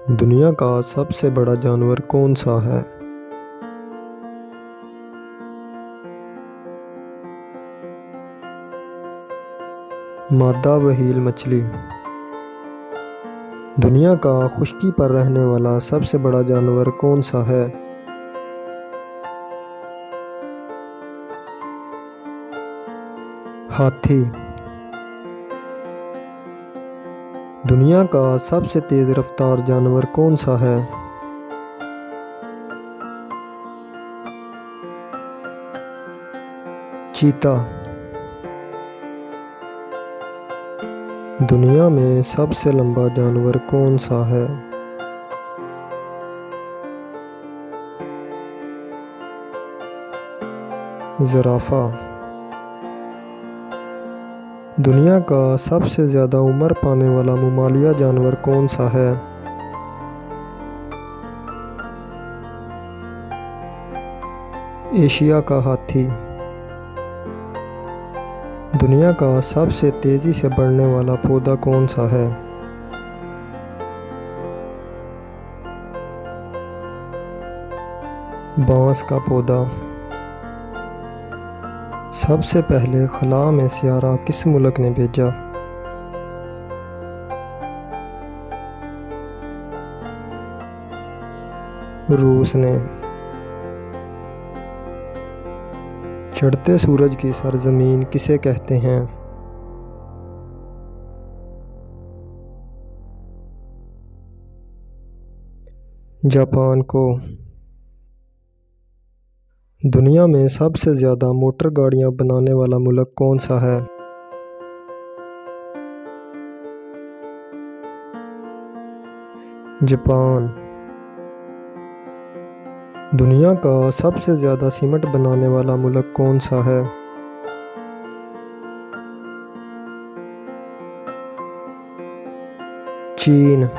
दुनिया का सबसे बड़ा जानवर कौन सा है? मादा व्हेल मछली। दुनिया का खुश्की पर रहने वाला सबसे बड़ा जानवर कौन सा है? हाथी। दुनिया का सबसे तेज रफ्तार जानवर कौन सा है? चीता। दुनिया में सबसे लंबा जानवर कौन सा है? जिराफा। दुनिया का सबसे ज़्यादा उम्र पाने वाला ममालिया जानवर कौन सा है? एशिया का हाथी। दुनिया का सबसे तेज़ी से बढ़ने वाला पौधा कौन सा है? बांस का पौधा। सबसे पहले खला में सियारा किस मुल्क ने भेजा? रूस ने। चढ़ते सूरज की सरजमीन किसे कहते हैं? जापान को। दुनिया में सबसे ज़्यादा मोटर गाड़ियाँ बनाने वाला मुल्क कौन सा है? जापान। दुनिया का सबसे ज़्यादा सीमेंट बनाने वाला मुल्क कौन सा है? चीन।